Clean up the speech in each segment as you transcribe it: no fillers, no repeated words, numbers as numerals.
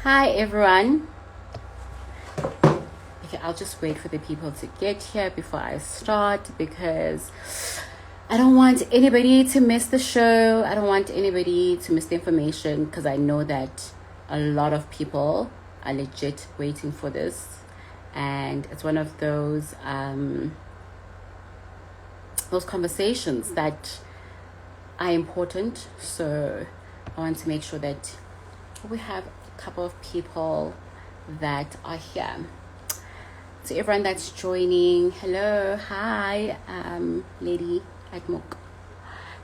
Hi everyone. Okay, I'll just wait for the people to get here before I start because I don't want anybody to miss the show. I don't want anybody to miss the information because I know that a lot of people are legit waiting for this, and it's one of those conversations that are important. So I want to make sure that we have a couple of people that are here. To everyone that's joining, hello, hi, Lady Admok.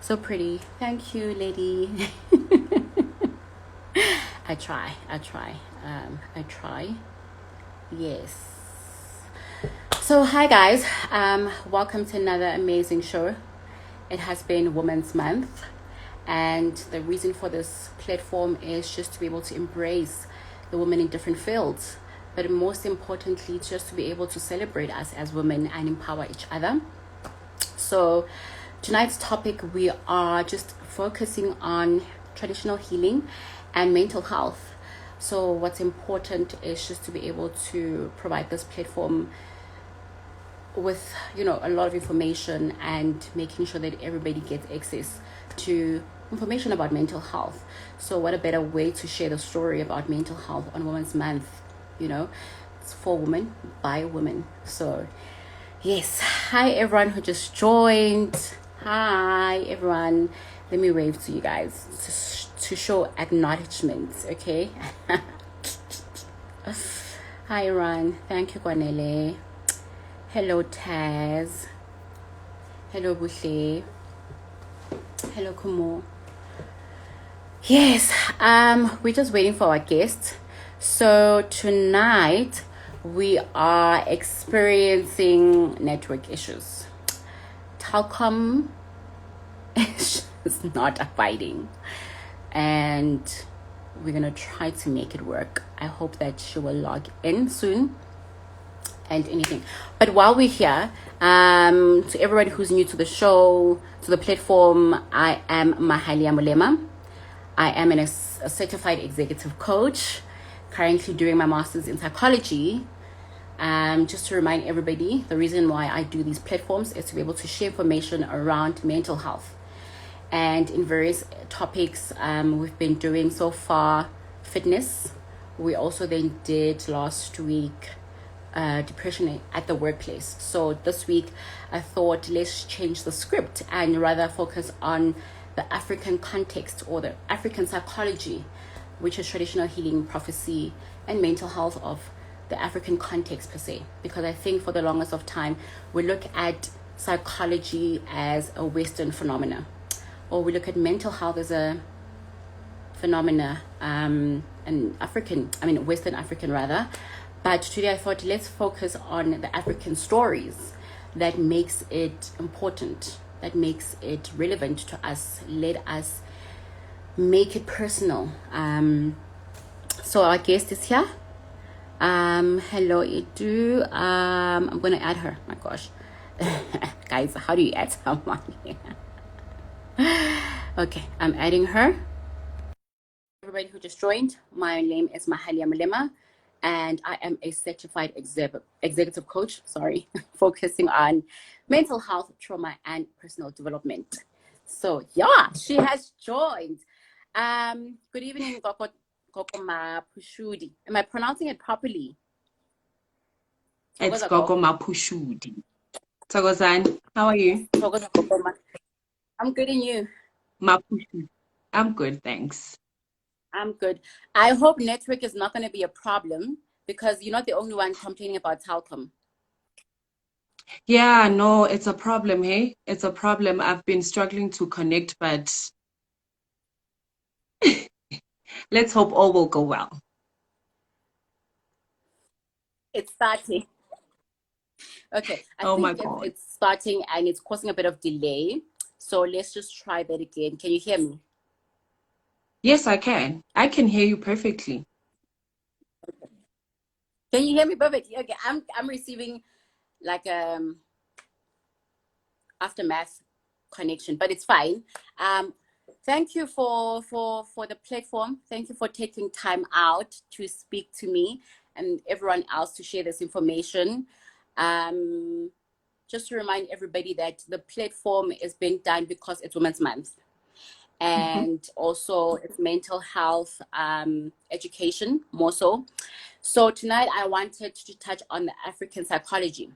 So pretty. Thank you, lady. I try. Yes. So hi guys. Welcome to another amazing show. It has been Women's Month, and the reason for this platform is just to be able to embrace the women in different fields, but most importantly, just to be able to celebrate us as women and empower each other. So tonight's topic, we are just focusing on traditional healing and mental health. So what's important is just to be able to provide this platform with a lot of information and making sure that everybody gets access to information about mental health. So what a better way to share the story about mental health on Women's Month. It's for women by women. So yes, hi everyone who just joined. Hi everyone, let me wave to you guys to show acknowledgement. Okay. Hi Ron, thank you Kwanele. Hello Taz. Hello Bushe. Hello Kumo. Yes, we're just waiting for our guest. So tonight we are experiencing network issues. Telcom is not abiding, and we're gonna try to make it work. I hope that she will log in soon and anything. But while we're here, to everybody who's new to the show, to the platform, I am Mahalia Mulema. I am a certified executive coach, currently doing my master's in psychology. Just to remind everybody, the reason why I do these platforms is to be able to share information around mental health. And in various topics, we've been doing so far fitness. We also then did last week depression at the workplace. So this week I thought let's change the script and rather focus on the African context or the African psychology, which is traditional healing, prophecy, and mental health of the African context per se. Because I think for the longest of time we look at psychology as a Western phenomena, or we look at mental health as a phenomena, an Western African rather. But today I thought let's focus on the African stories that makes it important, that makes it relevant to us. Let us make it personal. So our guest is here. Hello Edu. I'm gonna add her. My gosh. Guys, how do you add someone? Okay, I'm adding her. Everybody who just joined, my name is Mahalia Mulema, and I am a certified executive coach, focusing on mental health, trauma, and personal development. So yeah, she has joined. Good evening, Gogo Maphushudi. Am I pronouncing it properly? It's Gogo Maphushudi. Togozan, how are you? I'm good, and you? Maphushudi. I'm good, thanks. I'm good. I hope network is not going to be a problem because you're not the only one complaining about Telkom. Yeah, no, it's a problem, hey? It's a problem. I've been struggling to connect, but let's hope all will go well. It's starting. Okay, I Oh my think God. it's starting and it's causing a bit of delay. So let's just try that again. Can you hear me? Yes, I can. I can hear you perfectly. Can you hear me perfectly? Okay, I'm receiving like aftermath connection, but it's fine. Thank you for the platform. Thank you for taking time out to speak to me and everyone else to share this information. Um, just to remind everybody that the platform is being done because it's Women's Month, Mhm. and also it's mental health education more so. So tonight I wanted to touch on the African psychology,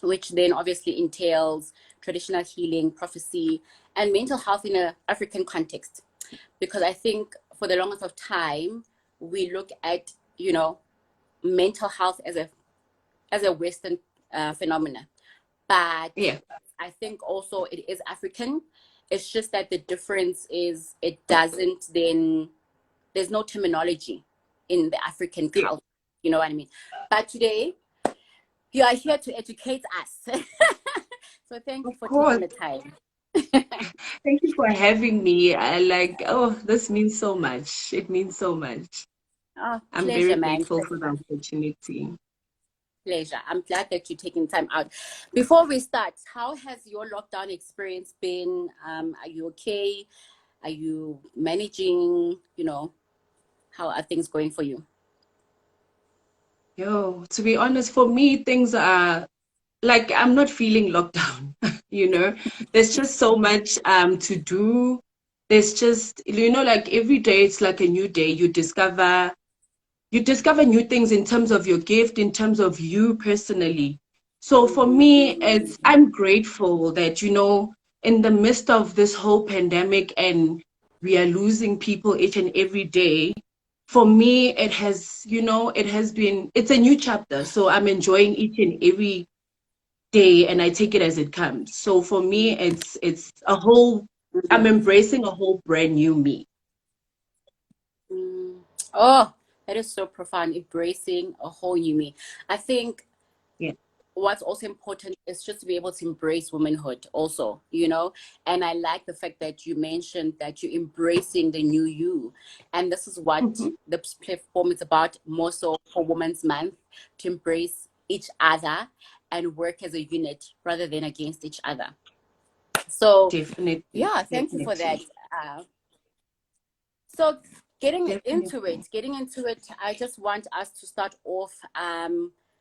which then obviously entails traditional healing, prophecy, and mental health in an African context. Because I think for the longest of time, we look at, mental health as a Western phenomenon. But Yeah, I think also it is African. It's just that the difference is it doesn't then, there's no terminology in the African yeah, culture. You know what I mean? But today, you are here to educate us. So thank of you for taking course. the time. Thank you for having me. I like, oh, this means so much. It means so much. Oh, I'm very pleasure, man. grateful for the opportunity. Pleasure. I'm glad that you're taking time out. Before we start, how has your lockdown experience been? Are you okay? Are you managing? How are things going for you? Yo, to be honest, for me, things are like I'm not feeling locked down, you know. There's just so much to do. There's just, like every day it's like a new day. You discover new things in terms of your gift, in terms of you personally. So for Mm-hmm, me, mm-hmm, I'm grateful that, in the midst of this whole pandemic and we are losing people each and every day, for me, it's a new chapter. So I'm enjoying each and every day and I take it as it comes. So for me, it's I'm mm-hmm. embracing a whole brand new me. Mm. Oh, that is so profound. Embracing a whole new me. I think Yeah. what's also important is just to be able to embrace womanhood also, and I like the fact that you mentioned that you're embracing the new you, and this is what Mhm. the platform is about, more so for Women's Month, to embrace each other and work as a unit rather than against each other. So Definitely, yeah, thank you for that. definitely, uh, so definitely. getting into it, I just want us to start off.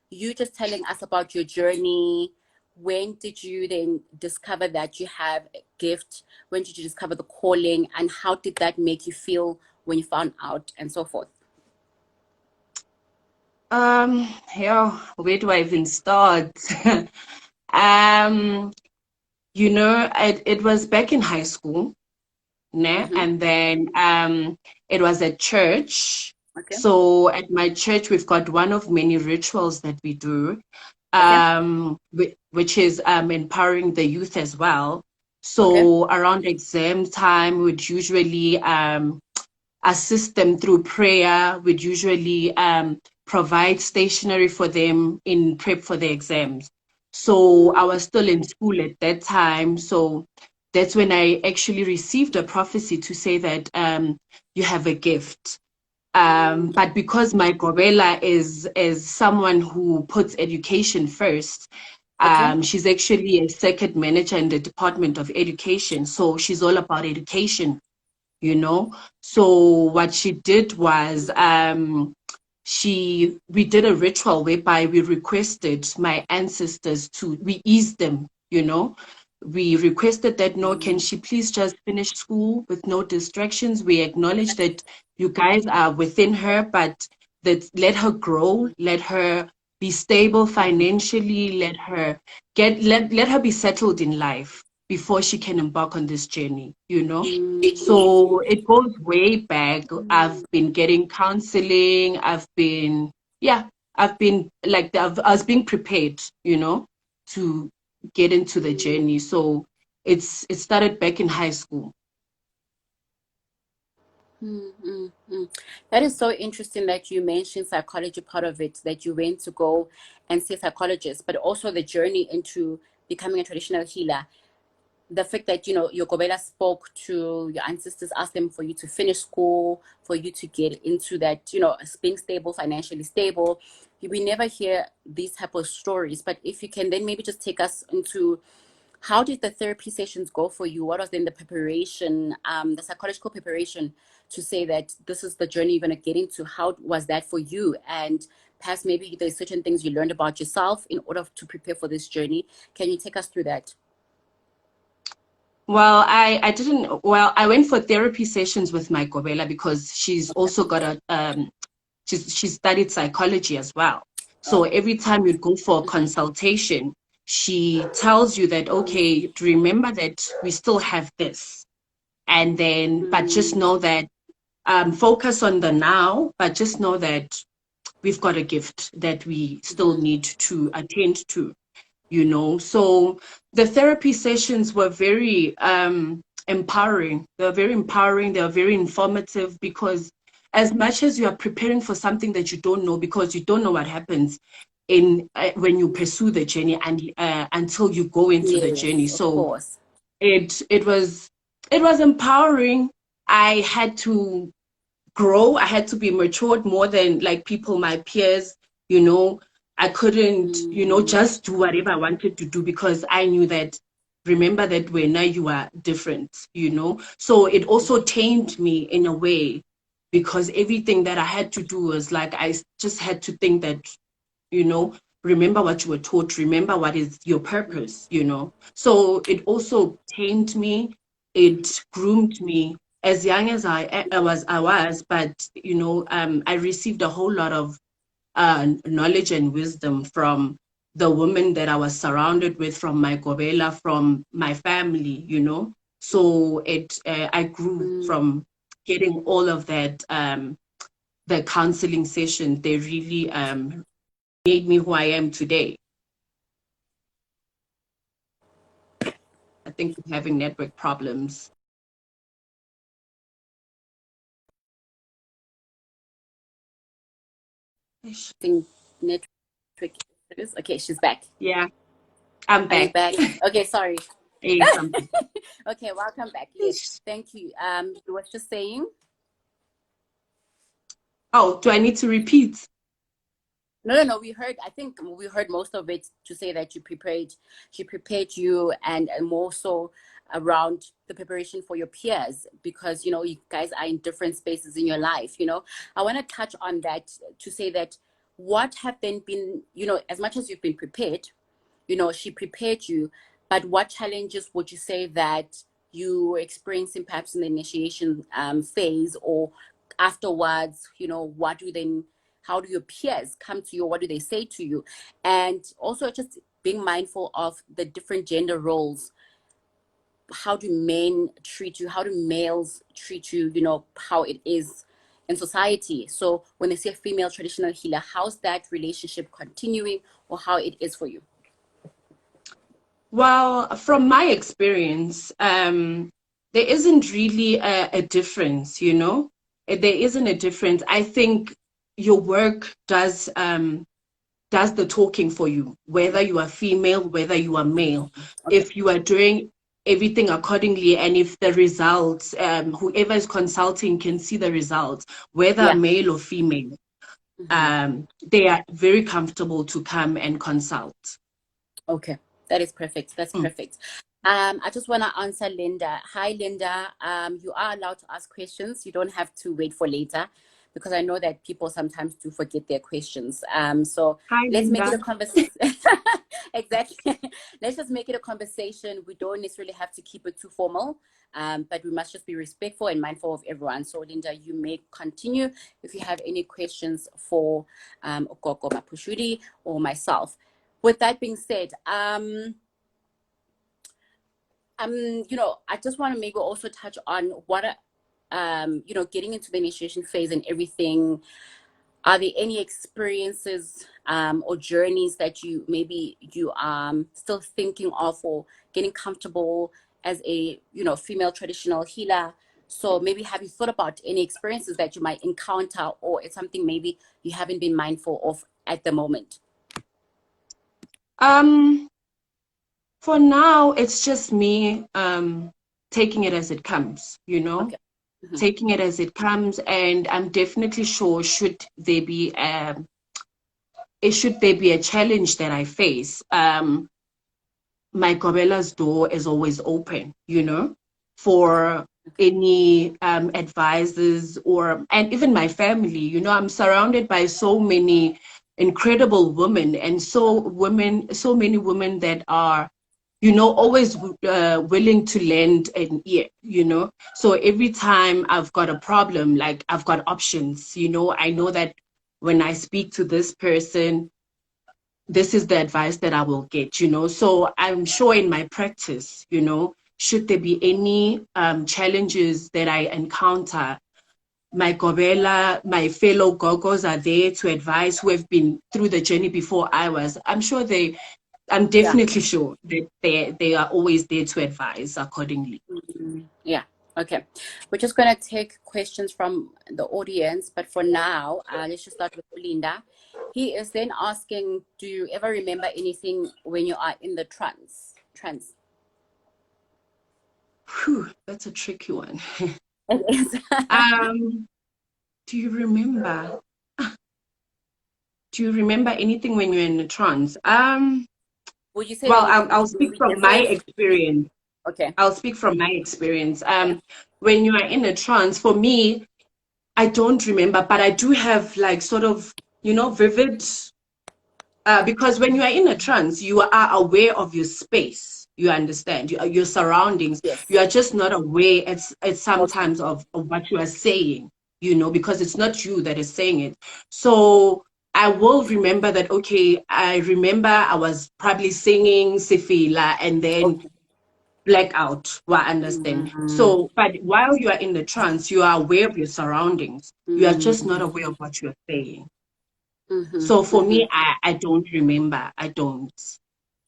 You just telling us about your journey. When did you then discover that you have a gift? When did you discover the calling, and how did that make you feel when you found out, and so forth? Yeah, where do I even start? Um, it was back in high school, né? Mm-hmm. And then it was at church. Okay. So at my church, we've got one of many rituals that we do, Okay. which is empowering the youth as well. Okay. So around exam time, we'd usually assist them through prayer. We'd usually provide stationery for them in prep for the exams. So I was still in school at that time. So that's when I actually received a prophecy to say that you have a gift. Mm-hmm. But because my Gobela is someone who puts education first, Okay. she's actually a circuit manager in the Department of Education. So she's all about education, you know. So what she did was we did a ritual whereby we requested my ancestors to we eased them, we requested that, no, can she please just finish school with no distractions. We acknowledge that you guys are within her, but that let her grow, let her be stable financially, let her be settled in life before she can embark on this journey. So it goes way back. I've been getting counseling. Yeah, I've been like, I was being prepared, to get into the journey. So it started back in high school. Mm. That is so interesting that you mentioned psychology part of it, that you went to go and see a psychologist, but also the journey into becoming a traditional healer. The fact that, your Gobela spoke to your ancestors, asked them for you to finish school, for you to get into that, being stable, financially stable. We never hear these type of stories, but if you can then maybe just take us into how did the therapy sessions go for you? What was then the preparation, the psychological preparation to say that this is the journey you're going to get into? How was that for you? And perhaps maybe there's certain things you learned about yourself in order to prepare for this journey. Can you take us through that? Well, I didn't. Well, I went for therapy sessions with my Gobela because she's also got a she studied psychology as well. So Okay. every time you go for a consultation, she tells you that, okay, remember that we still have this. And then, but just Mm, know that, focus on the now, but just know that we've got a gift that we still mhm, need to attend to, you know. So the therapy sessions were very empowering. They were very empowering. They were very informative because as much as you are preparing for something that you don't know, because you don't know what happens in when you pursue the journey and until you go into the journey. yes, of So course. it was empowering. I had to grow. I had to be matured more than like people, my peers, you know. I couldn't, Mm, just do whatever I wanted to do because I knew that, remember that when now you are different. So it also tamed me in a way because everything that I had to do was like, just had to think that, you know, remember what you were taught, remember what is your purpose. So it also tamed me, it groomed me as young as I was, but I received a whole lot of knowledge and wisdom from the women that I was surrounded with, from my Gobela, from my family. So I grew mm. from getting all of that. The counseling session, they really made me who I am today. I think we're having network problems. Ish. Think network issues. Okay, she's back. Yeah, I'm Are you back. back? Okay, sorry. Yes, I'm back. Okay, welcome back. Yes, Ish. thank you. You were just saying. Oh, do I need to repeat? No, no, no. We heard. I think we heard most of it to say that she prepared you, and more so around the preparation for your peers because you guys are in different spaces in your life. I want to touch on that to say that what have then been as much as you've been prepared, she prepared you, but what challenges would you say that you were experiencing perhaps in the initiation phase or afterwards? What do then, how do your peers come to you? What do they say to you? And also just being mindful of the different gender roles. How do men treat you? How do males treat you? How it is in society. So when they say a female traditional healer, how's that relationship continuing or how it is for you? Well, from my experience, there isn't really a difference. There isn't a difference. I think your work does the talking for you, whether you are female, whether you are male. Okay. If you are doing everything accordingly, and if the results, whoever is consulting can see the results, whether Yeah. male or female, Hmm. they are very comfortable to come and consult. Okay. That is perfect. That's Mm. perfect. I just want to answer Linda. Hi, Linda. You are allowed to ask questions. You don't have to wait for later because I know that people sometimes do forget their questions. So Hi, let's make it Linda. a conversation. Exactly. Let's just make it a conversation. We don't necessarily have to keep it too formal, but we must just be respectful and mindful of everyone. So, Linda, you may continue if you have any questions for Gogo Maphushudi or myself. With that being said, I just want to maybe also touch on what, getting into the initiation phase and everything. Are there any experiences or journeys that you still thinking of or getting comfortable as a female traditional healer? So maybe have you thought about any experiences that you might encounter, or it's something maybe you haven't been mindful of at the moment? Um, for now, it's just me taking it as it comes. Okay. Hmm. Taking it as it comes, and I'm definitely sure should there be a challenge that I face, my Gobela's door is always open, you know, for any advisors and even my family. You know, I'm surrounded by so many incredible women and so many women that are, you know, always willing to lend an ear, you know. So every time I've got a problem, like I've got options, you know, I know that when I speak to this person, this is the advice that I will get, you know. So I'm sure in my practice, you know, should there be any challenges that I encounter, my Gobela, my fellow Gogos are there to advise who have been through the journey before I was. I'm Yeah. definitely sure that they are always there to advise accordingly. Yeah. Okay. We're just going to take questions from the audience, but for now, let's just start with Linda. He is then asking, do you ever remember anything when you are in the trance? Whew, that's a tricky one. It is. um, do you remember? Do you remember anything when you're in a trance? Would you say Well, when you I'll feel speak maybe from my different? experience. Okay. I'll speak from my experience. Yeah. When you are in a trance, for me, I don't remember, but I do have like sort of, you know, vivid, because when you are in a trance, you are aware of your space. You understand your surroundings. You Yes. are just not aware it's Okay. sometimes of what you are saying, you know, because it's not you that is saying it. So I will remember that, okay, I remember I was probably singing Sifila and then Okay. blackout. Well, I understand. Mm, So, but while you are in the trance, you are aware of your surroundings. You are just not mm, aware of what you're saying. mm-hmm, So for mm-hmm. me, I don't remember. I don't.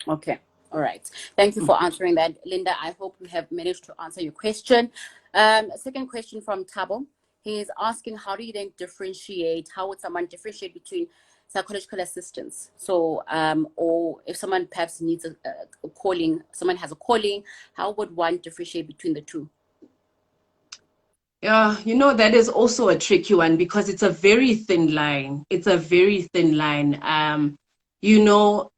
Okay. All right. Thank you for answering that, Linda. I hope we have managed to answer your question. Second question from Tabo. He is asking, how do you then differentiate? How would someone differentiate between psychological assistance? So, or if someone perhaps needs a calling, someone has a calling, how would one differentiate between the two? Yeah, you know, that is also a tricky one because it's a very thin line. It's a very thin line. You know,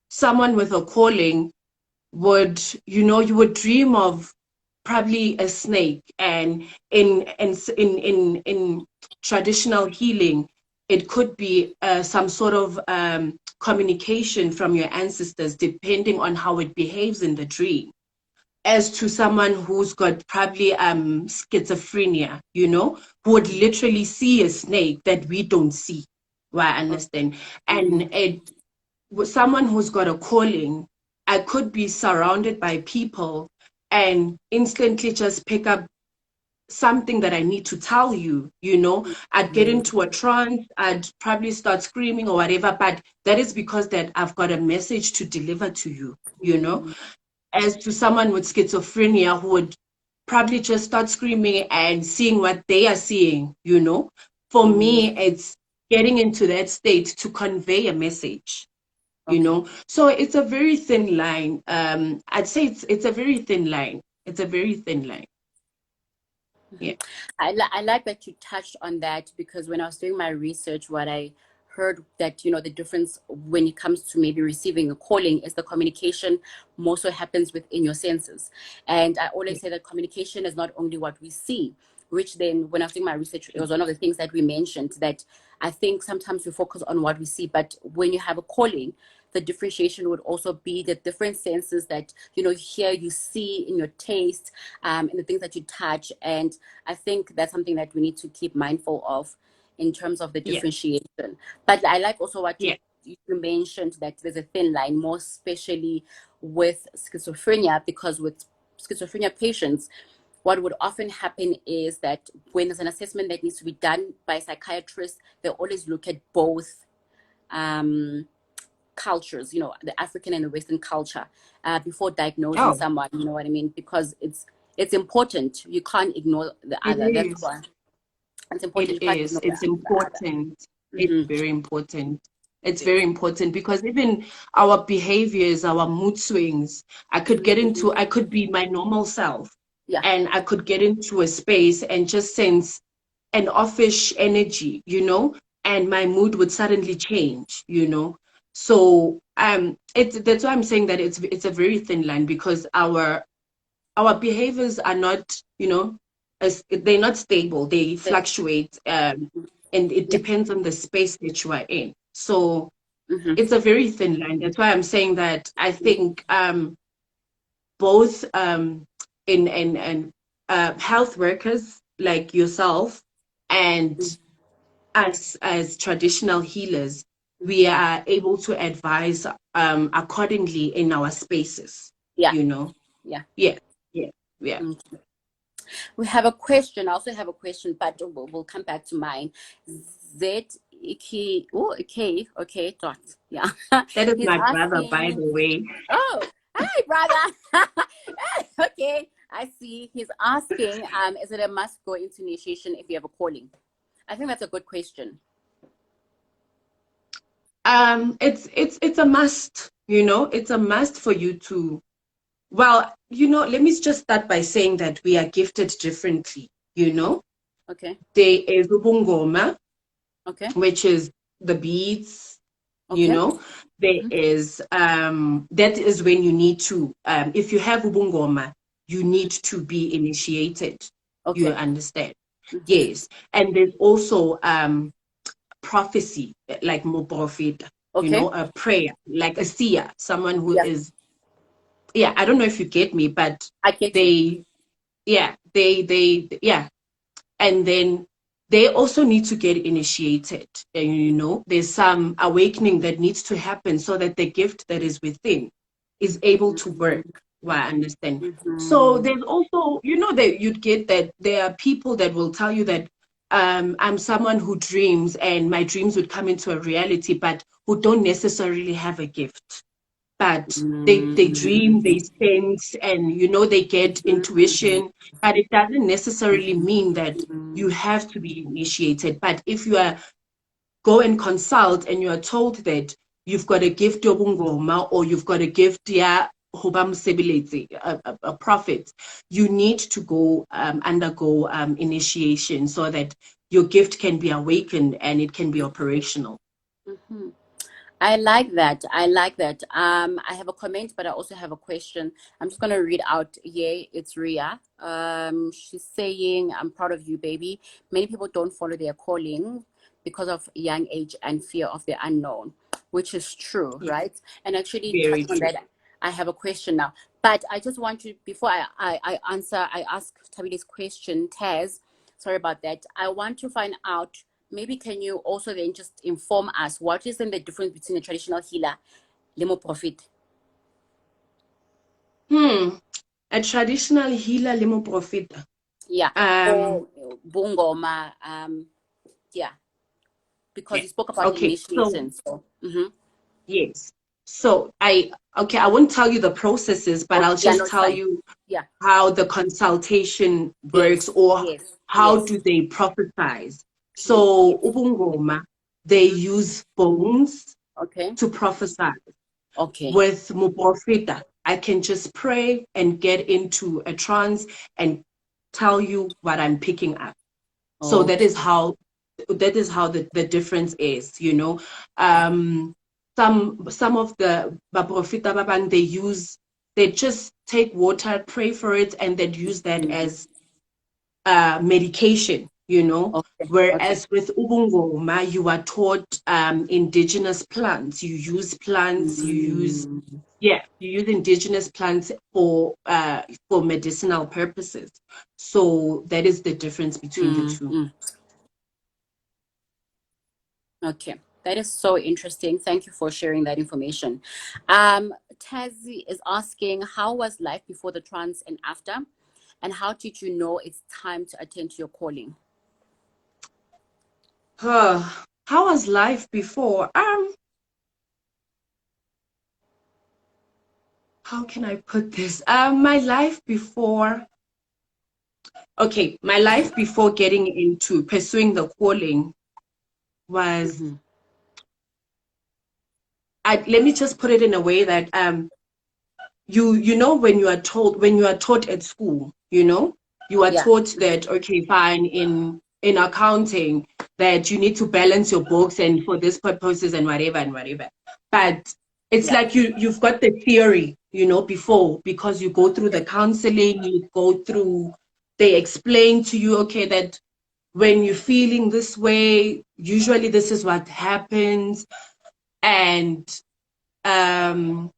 someone with a calling would, you know, you would dream of probably a snake, and in traditional healing, it could be some sort of communication from your ancestors, depending on how it behaves in the dream. As to someone who's got probably schizophrenia, you know, who would literally see a snake that we don't see. Well, I understand. Mm-hmm. And it with someone who's got a calling, I could be surrounded by people and instantly just pick up something that I need to tell you, you know. I'd get into a trance, I'd probably start screaming or whatever, but that is because that I've got a message to deliver to you, you know. Mm-hmm. As to someone with schizophrenia who would probably just start screaming and seeing what they are seeing, you know. For Mm-hmm. me, it's getting into that state to convey a message, you Okay. know. So it's a very thin line. I'd say it's a very thin line. It's a very thin line. Yeah. I like that you touched on that, because when I was doing my research, what I heard that, the difference when it comes to maybe receiving a calling is the communication more so happens within your senses. And I always say that communication is not only what we see, which then when I was doing my research, it was one of the things that we mentioned, that I think sometimes we focus on what we see, but when you have a calling, the differentiation would also be the different senses that here you see, in your taste, in the things that you touch. And I think that's something that we need to keep mindful of in terms of the Yeah. differentiation. But I like also what Yeah. you mentioned, that there's a thin line, more especially with schizophrenia, because with schizophrenia patients, what would often happen is that when there's an assessment that needs to be done by a psychiatrist, they always look at both um, cultures, the African and the Western culture, before diagnosing Oh, someone. You know what I mean? Because it's important. You can't ignore the it other. That's is. why it's important. It You can't is. ignore It's the other. important. It's Mm-hmm. very important. It's very Yes. important because even our behaviors, our mood swings, Mm-hmm. I could be my normal self Yeah. and I could get into a space and just sense an offish energy, you know, and my mood would suddenly change, you know. So That's why I'm saying that it's a very thin line, because our behaviors are not, they're not stable. They fluctuate, and it Yeah. depends on the space that you are in. So Mm-hmm. it's a very thin line. That's why I'm saying that I think both in health workers like yourself and us as traditional healers, we are able to advise accordingly in our spaces, Yeah. you know. Yeah. Yeah, yeah, yeah. Mm. We have a question. I also have a question, but we'll come back to mine. Z Iki. Oh, okay. Okay. Dot. Yeah. That is He's my brother, by asking. the way. Oh, hi, brother. Okay. I see. He's asking. Is it a must go into initiation if you have a calling? I think that's a good question. It's a must, it's a must for you to, well, let me just start by saying that we are gifted differently, Okay. there is ubungoma, Okay. which is the beads, you Okay. know there Mm-hmm. is that is when you need to, if you have ubungoma, you need to be initiated, you Okay. understand. Mm-hmm. Yes, and there's also prophecy, like prophet, Okay. a prayer, like a seer, someone who Yeah. is, yeah, I don't know if you get me, but I get you. they, yeah, yeah, and then they also need to get initiated, and there's some awakening that needs to happen so that the gift that is within is able to work. Well, I understand. So Mm-hmm. there's also, that you'd get that there are people that will tell you that I'm someone who dreams and my dreams would come into a reality, but who don't necessarily have a gift, but they dream, they sense, and they get intuition, but it doesn't necessarily mean that you have to be initiated. But if you are go and consult and you are told that you've got a gift yobungoma, or you've got a gift ya hoba msebeletsi, a prophet, you need to go undergo initiation so that your gift can be awakened and it can be operational. Mm-hmm. I like that. I like that. I have a comment, but I also have a question. I'm just gonna read out. Yeah, it's Ria. She's saying, "I'm proud of you, baby. Many people don't follow their calling because of young age and fear of the unknown," which is true, Yeah, right? And actually, very touching on true. that, I have a question now. But I just want to, before I ask Tabile's question, Taz. Sorry about that. I want to find out. Maybe can you also then just inform us what is then the difference between a traditional healer, limo profit? A traditional healer, limo profita. Yeah. Um, Or bungoma. Yeah. Because yeah. you spoke about Okay. So initiation. So mm-hmm. yes. So I won't tell you the processes, but Okay. I'll Yeah, no, just it's tell fine. you Yeah. how the consultation works, Yes. or Yes. how Yes. do they prophesize. So Yes. ubungoma, they Mm-hmm. use bones Okay. to prophesy. Okay. With muprofita, I can just pray and get into a trance and tell you what I'm picking up. So Okay. that is how the difference is, some of the baprofita babang, they just take water, pray for it, and then use that Mm-hmm. as medication, Okay. Okay. whereas with ubungoma, you are taught indigenous plants. You use plants, Mm-hmm. you use indigenous plants for medicinal purposes. So that is the difference between the two. Mm-hmm. Okay, that is so interesting. Thank you for sharing that information. Tazi is asking, how was life before the trance and after? And how did you know it's time to attend to your calling? How was life before? How can I put this? My life before, okay, my life before getting into pursuing the calling was, Mm-hmm. let me just put it in a way that when you are taught at school, you are Yeah. taught that, okay, fine, in accounting, that you need to balance your books and for these purposes and whatever and whatever. But It's Yeah. like you've got the theory, before, because you go through the Okay. counseling, you go through, they explain to you, okay, that when you're feeling this way, usually this is what happens. And oh,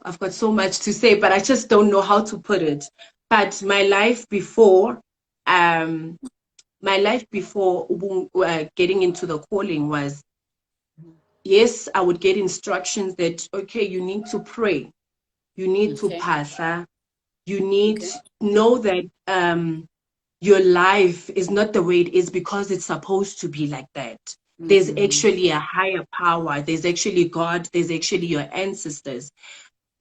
I've got so much to say, but I just don't know how to put it. But um, my life before getting into the calling was, yes, I would get instructions that, okay, you need to pray, you need to Okay. pastor, you need Okay. to know that your life is not the way it is because it's supposed to be like that. There's Mm-hmm. actually a higher power. There's actually God. There's actually your ancestors,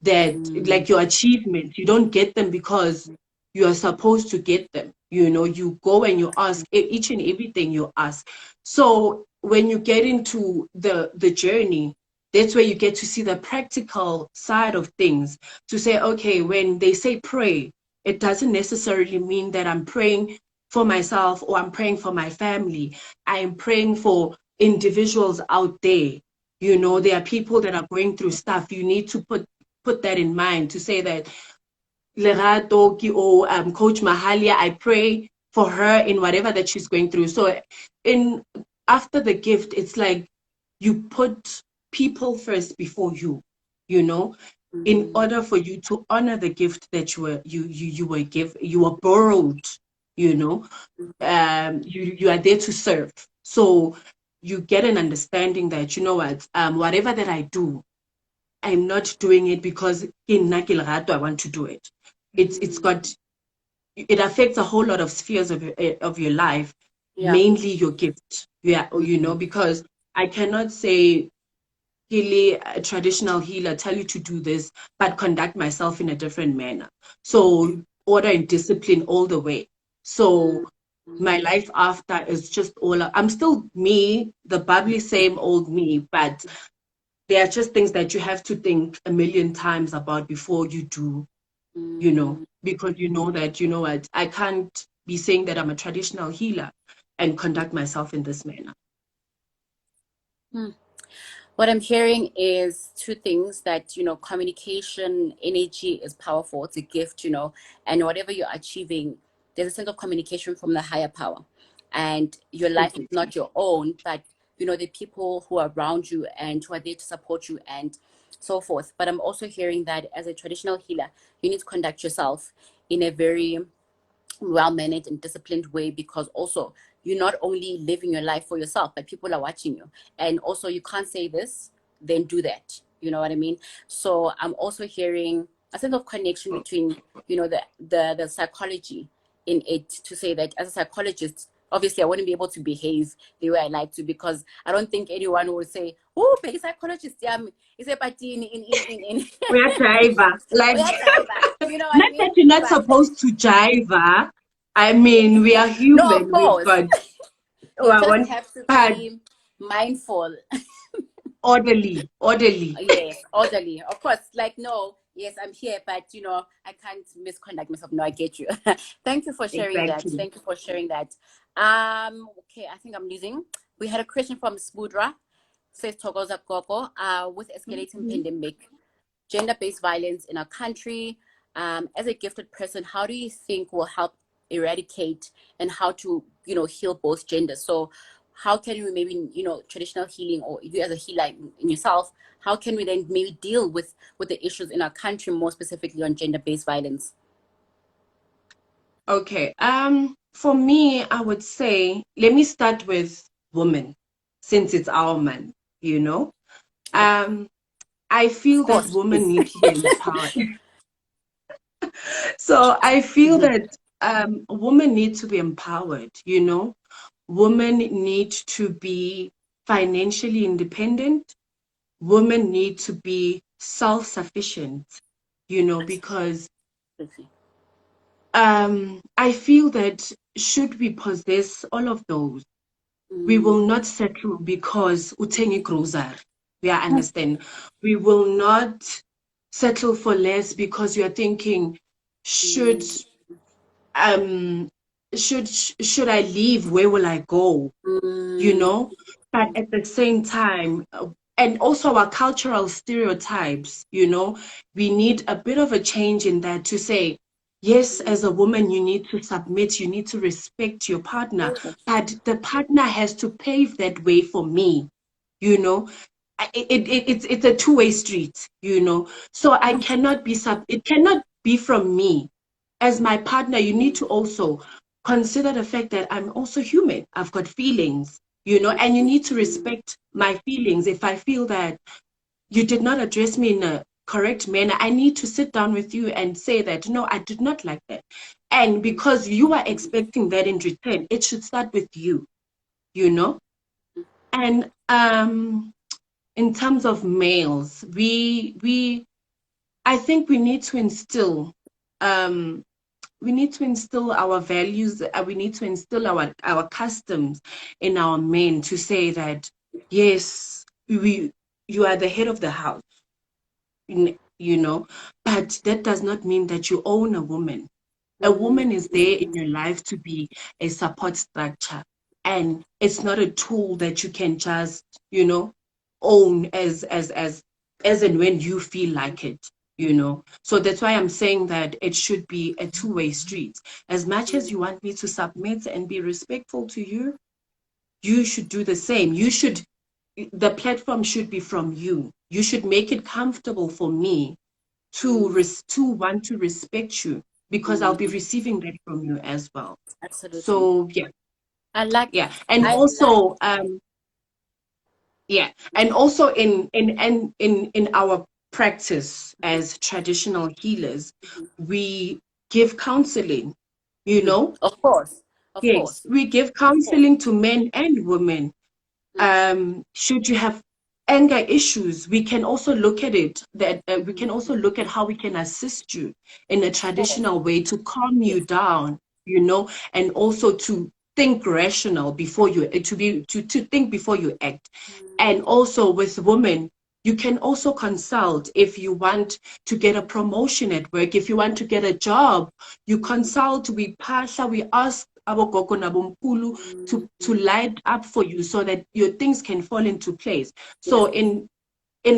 that like your achievements, you don't get them because you are supposed to get them. You go and you ask each and everything you ask. So when you get into the journey, that's where you get to see the practical side of things, to say, okay, when they say pray, it doesn't necessarily mean that I'm praying for myself or I'm praying for my family. I am praying for individuals out there. There are people that are going through stuff. You need to put that in mind, to say that Lerato or Coach Mahalia, I pray for her in whatever that she's going through. So in after the gift, it's like you put people first before you know, in Mm-hmm. order for you to honor the gift that you were borrowed, you know, you are there to serve. So you get an understanding that, what, whatever that I do, I'm not doing it because I want to do it. It affects a whole lot of spheres of your life, Yeah. mainly your gift. Yeah, Mm-hmm. because I cannot say, really, a traditional healer, tell you to do this, but conduct myself in a different manner. So order and discipline all the way. So my life after is just I'm still me, the bubbly same old me, but there are just things that you have to think a million times about before you do, Mm-hmm. because you know that, what, I can't be saying that I'm a traditional healer and conduct myself in this manner. What I'm hearing is two things: that, communication energy is powerful. It's a gift, and whatever you're achieving, there's a sense of communication from the higher power. And your life is not Exactly. your own, but, the people who are around you and who are there to support you and so forth. But I'm also hearing that as a traditional healer, you need to conduct yourself in a very well managed and disciplined way, because also you're not only living your life for yourself, but people are watching you. And also, you can't say this, then do that. You know what I mean? So I'm also hearing a sense of connection between, the psychology in it, to say that as a psychologist, obviously I wouldn't be able to behave the way I like to, because I don't think anyone would say, oh, being a psychologist, yeah, is a party in We are driver. oh, Like, yeah, driver. You know what I not mean? that you're not But supposed to jive. I yes. mean, we are No, of human. We've course. got You our just one have to part, be mindful. orderly. Yes, orderly. Of course, like, no, yes, I'm here, but, I can't misconduct myself. No, I get you. Thank you for sharing that. Exactly. Thank you for sharing that. Okay, I think I'm losing. We had a question from Spudra. Says Togoza Gogo, with escalating Mhm. pandemic, gender-based violence in our country, as a gifted person, how do you think will help eradicate, and how to, heal both genders? So how can we, maybe, traditional healing, or you as a healer in yourself, how can we then maybe deal with the issues in our country, more specifically on gender-based violence? Okay. For me, I would say, let me start with women, since it's our month, you know. Oh, Um, I of feel that course, women please. need to be empowered. So I feel Mhm. that women need to be empowered, you know. Women need to be financially independent. Women need to be self-sufficient, because Absolutely. I feel that should we possess all of those, we Mm, will not settle because utengi grocer. We understand. We will not settle for less because you're thinking, should mm, um should I leave? Where will I go? You mm, know? But at the same time, and also our cultural stereotypes, you know, we need a bit of a change in that to say, yes, as a woman, you need to submit, you need to respect your partner, but the partner has to pave that way for me, you know. It's a two-way street, you know. So I cannot be it cannot be from me. As my partner, you need to also consider the fact that I'm also human. I've got feelings, you know, and you need to respect my feelings. If I feel that you did not address me in a correct manner, I need to sit down with you and say that, no, I did not like that. And because you are expecting that in return, it should start with you know? And in terms of males, I think um, we need to instill our values, we need to instill our customs in our men to say that, yes, you are the head of the house, you know, but that does not mean that you own a woman. A woman is there in your life to be a support structure, and it's not a tool that you can just, you know, own as and when you feel like it, you know. So that's why I'm saying that it should be a two-way street. As much as you want me to submit and be respectful to you, you should do the same. The platform should be from you. You should make it comfortable for me to want to respect you, because I'll be receiving that from you as well. Absolutely. So yeah, I like yeah. And I like also yeah, and also in our practice as traditional healers, we give counseling, you know. of course. Of Yes, course. we give Of course. counseling to men and women. Should you have anger issues, we can also look at it, that we can also look at how we can assist you in a Of course. traditional way to calm you Yes. down, you know, and also to think rational before you to think before you act. And also with women, you can also consult if you want to get a promotion at work, if you want to get a job, you consult, we pasha, we ask abogogo nabomkhulu to light up for you so that your things can fall into place. Yes. So in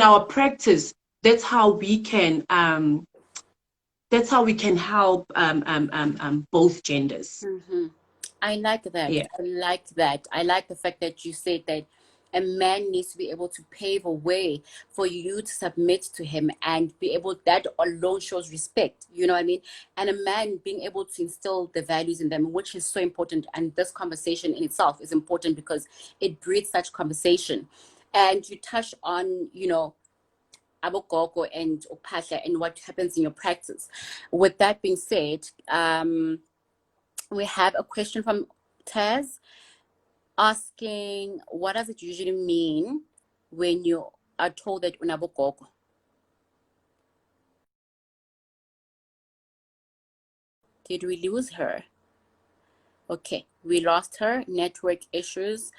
our practice, that's how we can help both genders. I like that. Yeah. I like that. I like the fact that you said that a man needs to be able to pave a way for you to submit to him and be able, that alone shows respect. You know what I mean? And a man being able to instill the values in them, which is so important. And this conversation in itself is important because it breeds such conversation. And you touch on, abogogo and opasha and what happens in your practice. With that being said, we have a question from Taz asking, what does it usually mean when you are told that unabogogo? Did we lose her? Okay, we lost her. Network issues.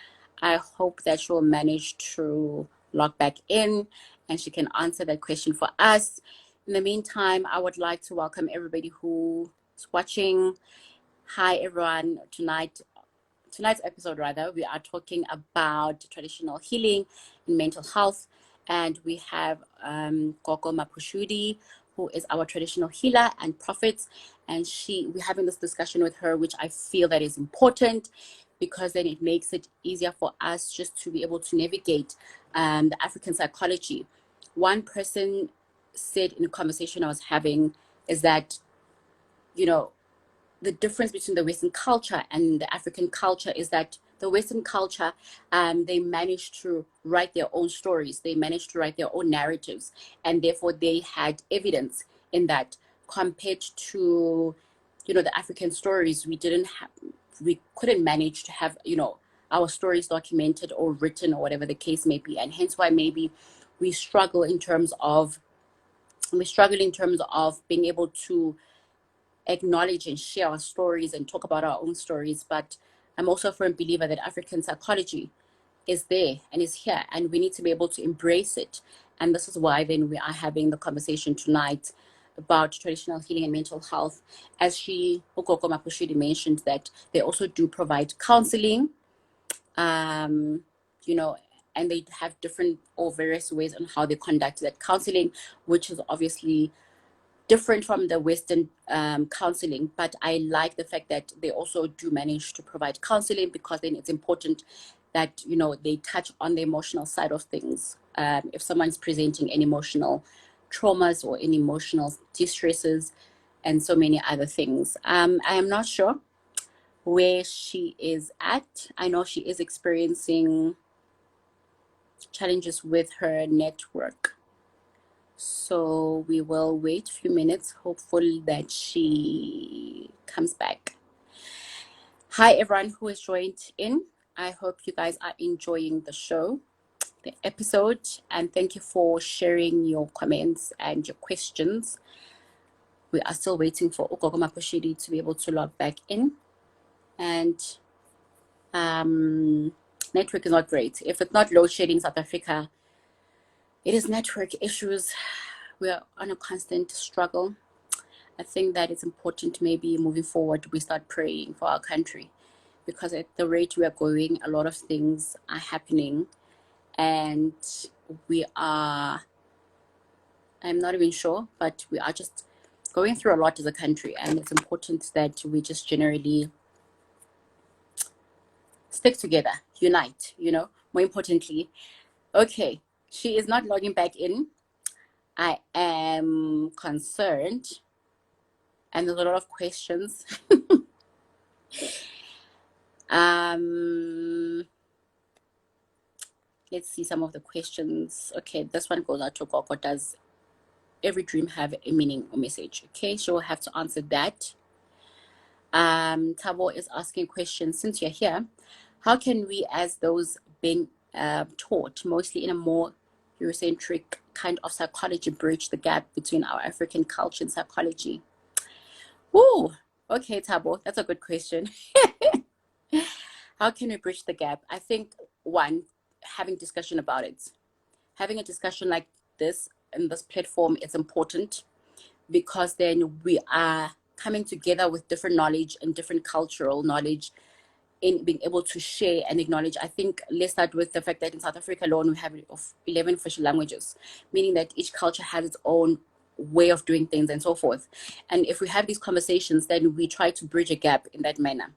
I hope that she'll manage to log back in and she can answer that question for us. In the meantime, I would like to welcome everybody who's watching. Hi, everyone. Tonight's episode, rather, we are talking about traditional healing and mental health, and we have Gogo Maphushudi, who is our traditional healer and prophet, and we're having this discussion with her, which I feel that is important because then it makes it easier for us just to be able to navigate the African psychology. One person said in a conversation I was having is that, you know, the difference between the Western culture and the African culture is that the Western culture, they managed to write their own stories. They managed to write their own narratives. And therefore, they had evidence in that compared to, the African stories, we couldn't manage to have, our stories documented or written or whatever the case may be. And hence why maybe we struggle in terms of, being able to acknowledge and share our stories and talk about our own stories. But I'm also a firm believer that African psychology is there and is here, and we need to be able to embrace it. And this is why then we are having the conversation tonight about traditional healing and mental health. As Gogo Maphushudi mentioned, that they also do provide counseling, um, you know, and they have different or various ways on how they conduct that counseling, which is obviously different from the Western counseling. But I like the fact that they also do manage to provide counseling, because then it's important that, you know, they touch on the emotional side of things. If someone's presenting any emotional traumas or any emotional distresses and so many other things. I am not sure where she is at. I know she is experiencing challenges with her network. So we will wait a few minutes, hopeful that she comes back. Hi, everyone who has joined in. I hope you guys are enjoying the show, the episode, and thank you for sharing your comments and your questions. We are still waiting for Gogo Maphushudi to be able to log back in. And network is not great. If it's not load shedding South Africa, it is network issues. We are on a constant struggle. I think that it's important, maybe moving forward, we start praying for our country, because at the rate we are going, a lot of things are happening, and we are, I'm not even sure, but we are just going through a lot as a country, and it's important that we just generally stick together, unite, you know, more importantly. Okay, she is not logging back in. I am concerned, and there's a lot of questions. Let's see some of the questions. Okay, this one goes out to Gogo. Does every dream have a meaning or message? Okay, she will have to answer that. Tabo is asking questions. Since you're here, how can we, as those being taught mostly in a more Eurocentric kind of psychology, bridge the gap between our African culture and psychology? Woo! Okay, Tabo, that's a good question. How can we bridge the gap? I think, one, having discussion about it. Having a discussion like this in this platform is important, because then we are coming together with different knowledge and different cultural knowledge in being able to share and acknowledge. I think let's start with the fact that in South Africa alone, we have 11 official languages, meaning that each culture has its own way of doing things and so forth. And if we have these conversations, then we try to bridge a gap in that manner.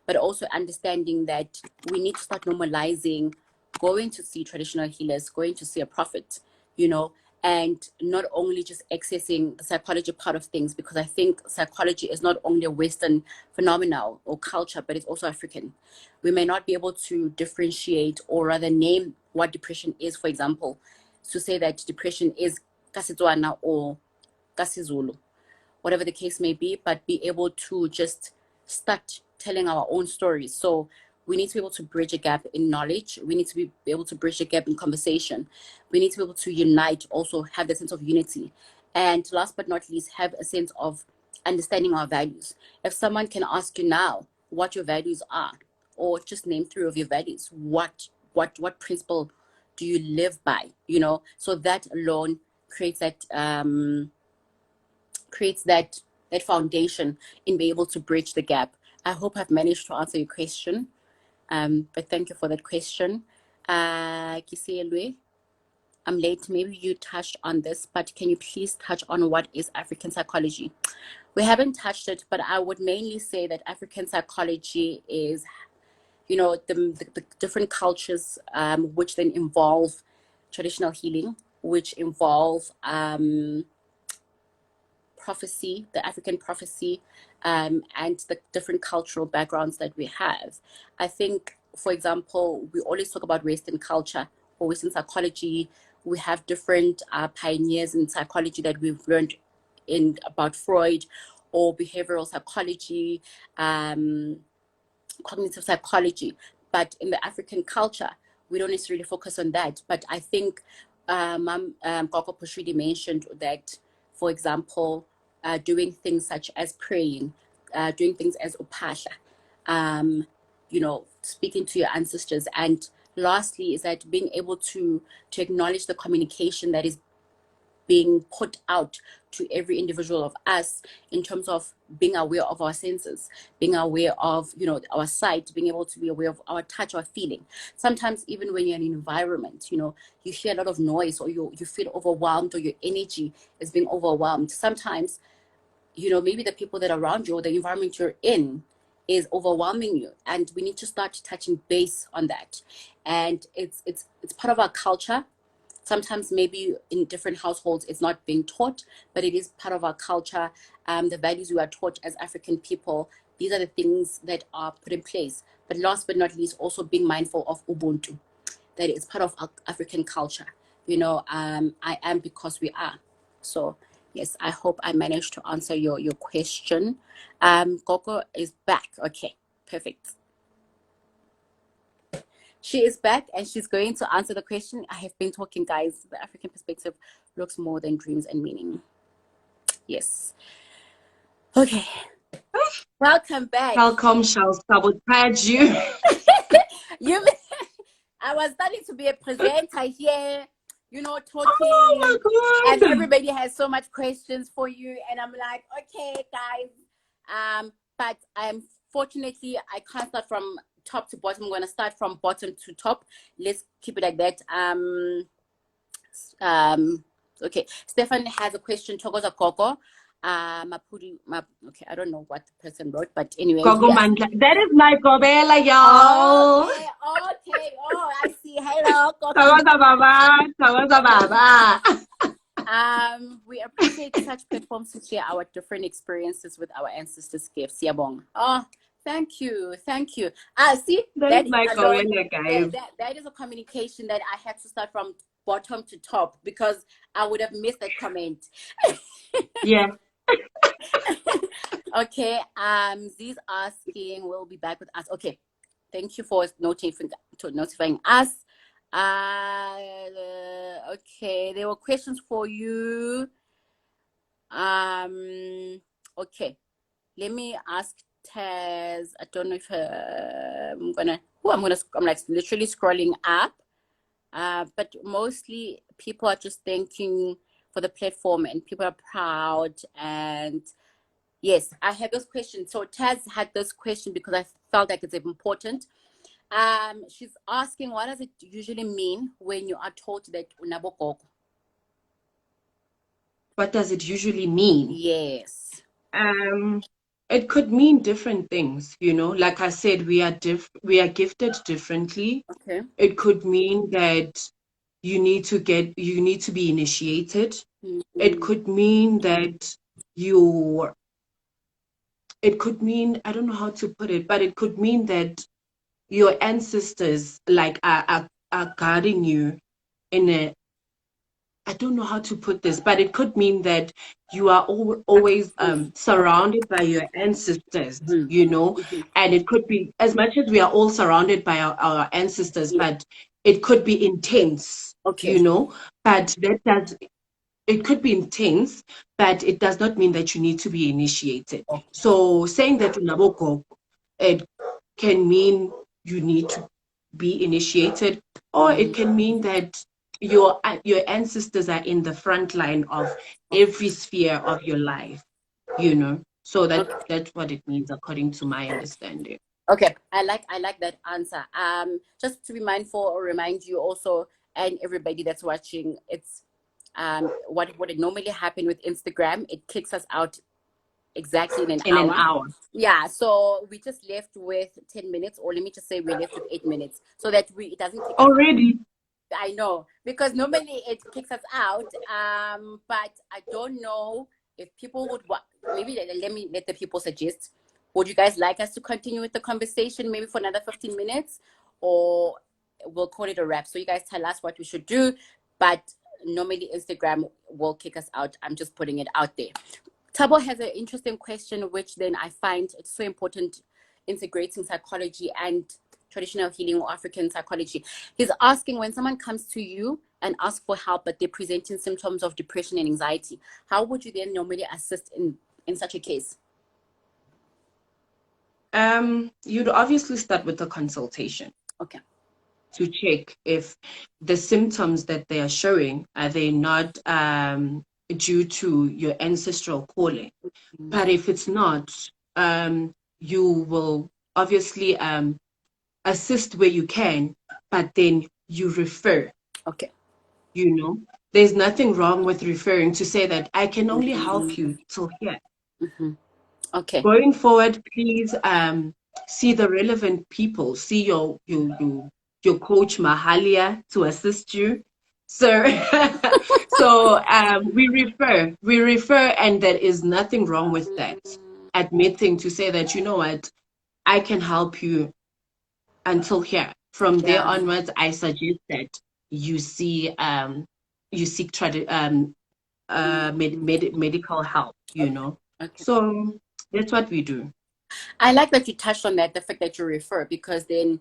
But also understanding that we need to start normalizing going to see traditional healers, going to see a prophet, you know, and not only just accessing the psychology part of things, because I think psychology is not only a Western phenomenon or culture, but it's also African. We may not be able to differentiate, or rather name what depression is, for example, to say that depression is Kasetswana or Kasizulu, whatever the case may be, but be able to just start telling our own stories. So we need to be able to bridge a gap in knowledge. We need to be able to bridge a gap in conversation. We need to be able to unite, also have the sense of unity. And last but not least, have a sense of understanding our values. If someone can ask you now what your values are, or just name 3 of your values, what principle do you live by, you know? So that alone creates that that foundation in being able to bridge the gap. I hope I've managed to answer your question, but thank you for that question. Kisielwe, I'm late. Maybe you touched on this, but can you please touch on what is African psychology? We haven't touched it, but I would mainly say that African psychology is, you know, the different cultures, which then involve traditional healing, which involve prophecy, the African prophecy, and the different cultural backgrounds that we have. I think, for example, we always talk about Western culture or Western psychology. We have different pioneers in psychology that we've learned in about Freud, or behavioral psychology, cognitive psychology. But in the African culture, we don't necessarily focus on that. But I think Gogo Maphushudi mentioned that, for example, doing things such as praying, doing things as upasha, you know, speaking to your ancestors. And lastly is that being able to acknowledge the communication that is being put out to every individual of us in terms of being aware of our senses, being aware of, you know, our sight, being able to be aware of our touch, our feeling. Sometimes even when you're in an environment, you know, you hear a lot of noise, or you feel overwhelmed, or your energy is being overwhelmed. Sometimes, you know, maybe the people that are around you or the environment you're in is overwhelming you, and we need to start touching base on that. And it's part of our culture. Sometimes maybe in different households it's not being taught, but it is part of our culture. The values we are taught as African people, these are the things that are put in place. But last but not least, also being mindful of Ubuntu, that is part of our African culture. You know, I am because we are. So yes, I hope I managed to answer your question. Gogo is back. Okay, perfect. She is back and she's going to answer the question. I have been talking, guys. The African perspective looks more than dreams and meaning. Yes. Okay. Welcome back. Welcome shall sabotage you. You, I was starting to be a presenter here, you know, talking, Oh my and God. everybody has so much questions for you, and I'm like, okay, guys. But unfortunately, I can't start from top to bottom. I'm gonna start from bottom to top. Let's keep it like that. Okay, Stefan has a question. Chogoza Gogo. Okay, I don't know what the person wrote, but anyway. Gogo Yes. Mandla. That is my Gobela, y'all. Okay, okay. Oh, I see. Hello, Tawaza Baba. Tawaza Baba. we appreciate such platforms to share our different experiences with our ancestors' gifts. Yabong. Oh, thank you. Thank you. See, That that is my alone, Gobela, guys. that is a communication that I had to start from bottom to top, because I would have missed that comment. Yeah. Okay. Z's asking, we'll be back with us. Okay. Thank you for notifying us. Okay, there were questions for you. Okay, let me ask Taz. I don't know if I'm like literally scrolling up. But mostly people are just thanking for the platform, and people are proud. And yes, I had this question. So Taz had this question because I felt like it's important. She's asking, what does it usually mean when you are told that unabogogo? What does it usually mean? Yes. It could mean different things, you know. Like I said, we are gifted differently. Okay. It could mean that you need to be initiated. It could mean that it could mean, I don't know how to put it, but it could mean that your ancestors like are guarding you in a, I don't know how to put this, but it could mean that you are always surrounded by your ancestors, you know. And it could be, as much as we are all surrounded by our ancestors, but it could be intense, Okay. you know. But it could be intense, but it does not mean that you need to be initiated. So saying that unaboko, it can mean you need to be initiated, or it can mean that your ancestors are in the front line of every sphere of your life, you know. So that's what it means according to my understanding. Okay, I like that answer. Just to be mindful or remind you also, and everybody that's watching, it's what would normally happen with Instagram, it kicks us out exactly in an hour. Yeah, so we just left with 10 minutes, or let me just say we left with 8 minutes, so that it doesn't kick already. I know, because normally it kicks us out. But I don't know if people would maybe let the people suggest. Would you guys like us to continue with the conversation maybe for another 15 minutes, or we'll call it a wrap? So you guys tell us what we should do, but normally Instagram will kick us out. I'm just putting it out there. Tabo has an interesting question, which then I find it's so important, integrating psychology and traditional healing or African psychology. He's asking, when someone comes to you and asks for help, but they're presenting symptoms of depression and anxiety, how would you then normally assist in such a case? You'd obviously start with a consultation. Okay. to check if the symptoms that they are showing are they not due to your ancestral calling. But if it's not, you will obviously assist where you can, but then you refer. Okay. There's nothing wrong with referring to say that I can only help you till here. Okay. Going forward, please see the relevant people. See your coach Mahalia to assist you. So so we refer, and there is nothing wrong with that. Admitting to say that, you know what, I can help you until here. From there Yeah. onwards, I suggest that you see you seek medical help, Okay. So that's what we do. I like that you touched on that, the fact that you refer, because then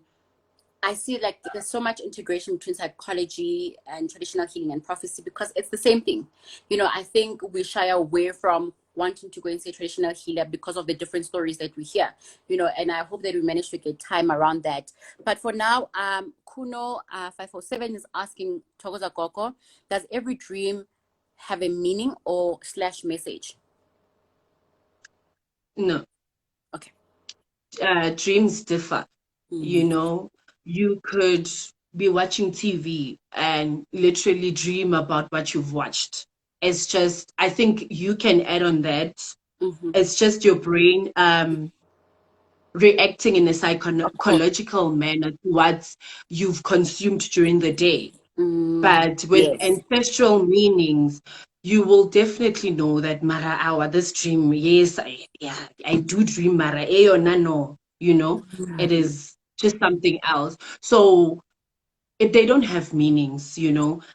I see like there's so much integration between psychology and traditional healing and prophecy, because it's the same thing. I think we shy away from wanting to go and say traditional healer because of the different stories that we hear, and I hope that we manage to get time around that. But for now, Kuno 547 is asking Togoza Gogo, does every dream have a meaning or / message? No. Okay. Dreams differ. You could be watching TV and literally dream about what you've watched. It's just, I think you can add on that. It's just your brain reacting in a psychological manner to what you've consumed during the day. But with Yes. ancestral meanings, you will definitely know that Mara Awa, this dream, yes, I do dream Mara Eyo Nano, it is just something else. So if they don't have meanings,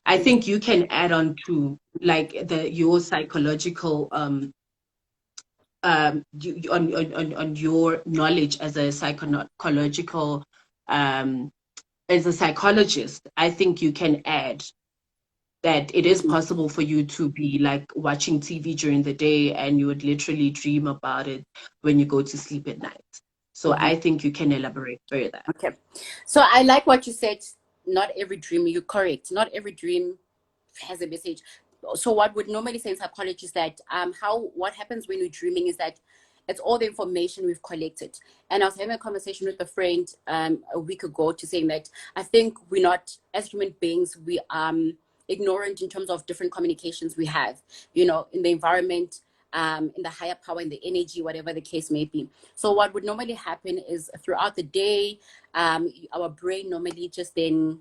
I think you can add on to like your psychological on your knowledge as a psychological as a psychologist. I think you can add that it is possible for you to be like watching TV during the day and you would literally dream about it when you go to sleep at night. So I think you can elaborate further. Okay. So I like what you said. Not every dream, you're correct. Not every dream has a message. So what would normally say in psychology is that what happens when we're dreaming is that it's all the information we've collected. And I was having a conversation with a friend a week ago to saying that I think we're not, as human beings, we ignorant in terms of different communications we have, in the environment, in the higher power, in the energy, whatever the case may be. So what would normally happen is throughout the day, our brain normally just then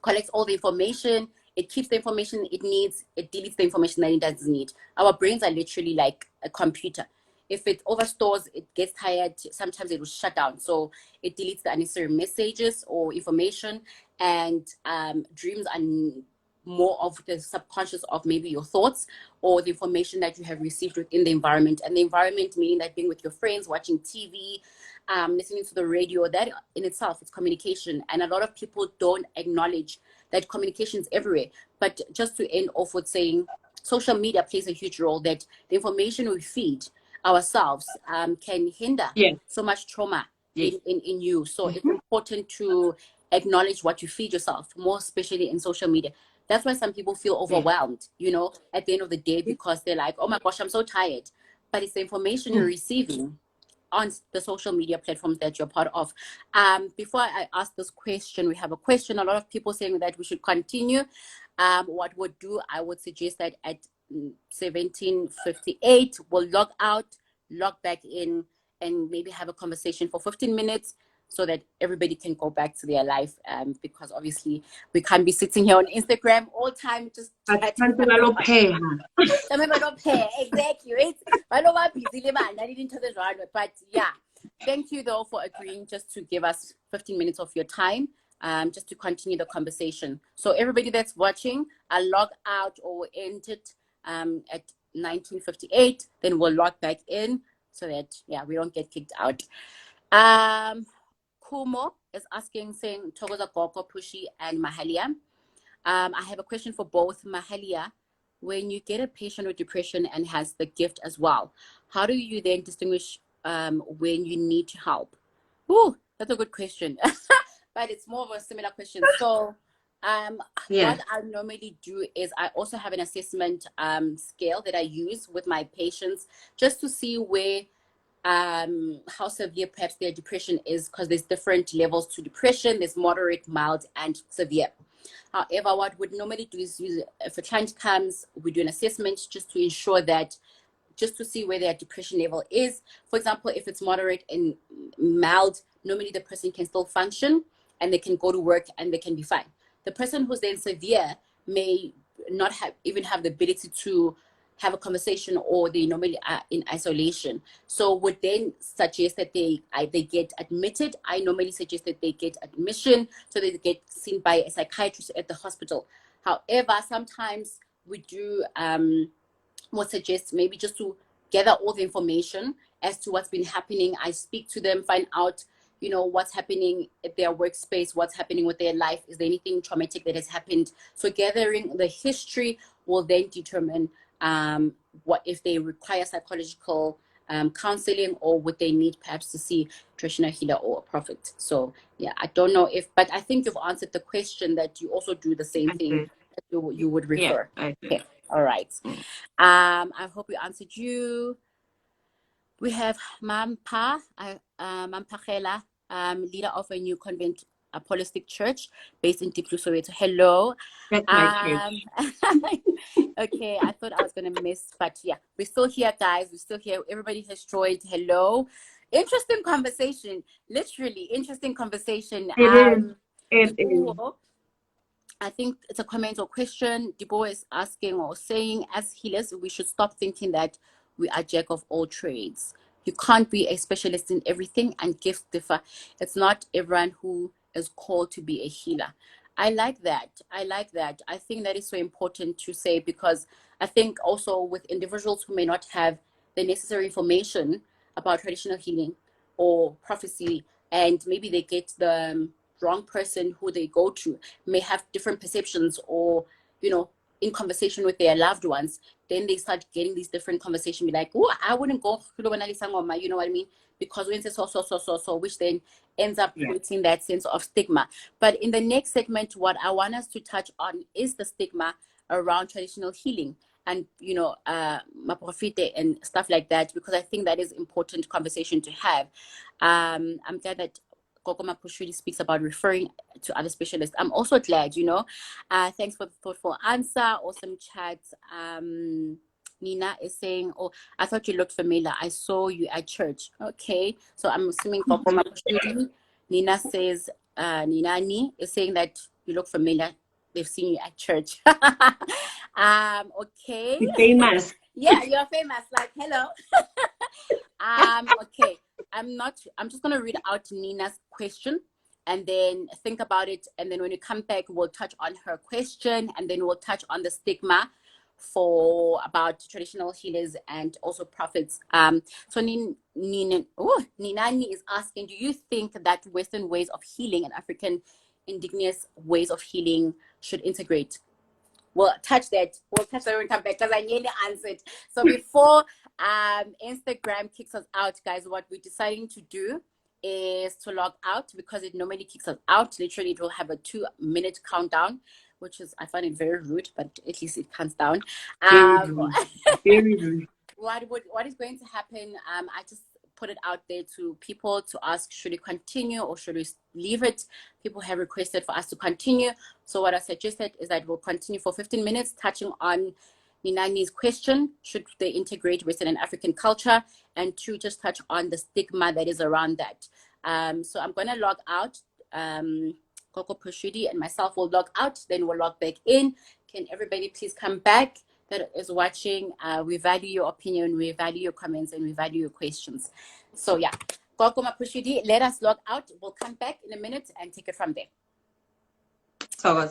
collects all the information. It keeps the information it needs. It deletes the information that it doesn't need. Our brains are literally like a computer. If it overstores, it gets tired. Sometimes it will shut down. So it deletes the unnecessary messages or information. And dreams are more of the subconscious of maybe your thoughts or the information that you have received within the environment. And the environment meaning that being with your friends, watching TV, listening to the radio, that in itself is communication. And a lot of people don't acknowledge that communication is everywhere. But just to end off with saying, social media plays a huge role, that the information we feed ourselves can hinder so much trauma in you. So it's important to acknowledge what you feed yourself, more especially in social media. That's why some people feel overwhelmed, at the end of the day, because they're like, oh my gosh, I'm so tired. But it's the information you're receiving on the social media platforms that you're part of. Before I ask this question, we have a question. A lot of people saying that we should continue. What would do? I would suggest that at 17:58, we'll log out, log back in, and maybe have a conversation for 15 minutes so that everybody can go back to their life. Because obviously we can't be sitting here on Instagram all time just chatting. Exactly, right? But yeah, thank you though for agreeing just to give us 15 minutes of your time, just to continue the conversation. So everybody that's watching, I'll log out or end it at 19:58, then we'll log back in so that we don't get kicked out. Kumo is asking, saying Togoza Gogo Pushi and Mahalia. I have a question for both. Mahalia, when you get a patient with depression and has the gift as well, how do you then distinguish when you need to help? Oh, that's a good question. but it's more of a similar question. So, Yeah. what I normally do is I also have an assessment scale that I use with my patients just to see where how severe perhaps their depression is, because there's different levels to depression. There's moderate, mild, and severe. However, what we'd normally do is use, if a client comes, we do an assessment just to ensure that, just to see where their depression level is. For example, if it's moderate and mild, normally the person can still function and they can go to work and they can be fine. The person who's then severe may not have even have the ability to have a conversation, or they normally are in isolation. So would then suggest that they get admitted. I normally suggest that they get admission so they get seen by a psychiatrist at the hospital. However, sometimes we do would suggest maybe just to gather all the information as to what's been happening. I speak to them, find out, what's happening at their workspace, what's happening with their life. Is there anything traumatic that has happened? So gathering the history will then determine what if they require psychological counseling, or would they need perhaps to see a traditional healer or a prophet. So yeah, I don't know but I think you've answered the question that you also do the same I thing did. that you would Yeah, refer. I did. Okay, all right. I hope we answered you. We have Mampa Khela, leader of a new convent holistic church based in Diplu, Soweto. Hello. That's my church. Okay, I thought I was gonna miss, but yeah, we're still here, guys. We're still here. Everybody has joined. Hello. Interesting conversation. Literally interesting conversation. It is. It is. Before, I think it's a comment or question. Debo is asking or saying, as healers, we should stop thinking that we are jack of all trades. You can't be a specialist in everything, and gifts differ. It's not everyone who is called to be a healer. I like that. I like that. I think that is so important to say, because I think also with individuals who may not have the necessary information about traditional healing or prophecy, and maybe they get the wrong person who they go to, may have different perceptions, or in conversation with their loved ones, then they start getting these different conversations, be like, oh, I wouldn't go, you know what I mean, because when it's so, which then ends up creating that sense of stigma. But in the next segment, what I want us to touch on is the stigma around traditional healing and Maprofite and stuff like that, because I think that is important conversation to have. I'm glad that Gogo Maphushudi speaks about referring to other specialists. I'm also glad, thanks for the thoughtful answer. Awesome chat. Nina is saying, oh, I thought you looked familiar. I saw you at church. Okay. So I'm assuming Gogo Maphushudi. Nina says, Ninani is saying that you look familiar. They've seen you at church. Okay. Famous. Yeah, you're famous. Like, hello. Okay. I'm just gonna read out Nina's question and then think about it. And then when you come back, we'll touch on her question, and then we'll touch on the stigma about traditional healers and also prophets. So Ninani is asking, do you think that Western ways of healing and African indigenous ways of healing should integrate? We'll touch that when we come back, because I nearly answered. So before Instagram kicks us out, guys, what we're deciding to do is to log out, because it normally kicks us out. Literally, it will have a 2-minute countdown, which is, I find it very rude, but at least it counts down. Very rude. Very rude. What is going to happen? I just put it out there to people to ask, should we continue or should we leave it? People have requested for us to continue. So what I suggested is that we'll continue for 15 minutes, touching on Ninani's question, should they integrate Western and African culture? And to just touch on the stigma that is around that. So I'm going to log out. Gogo Maphushudi and myself will log out, then we'll log back in. Can everybody please come back that is watching? We value your opinion, we value your comments, and we value your questions. So yeah, Gogo Maphushudi, let us log out. We'll come back in a minute and take it from there. So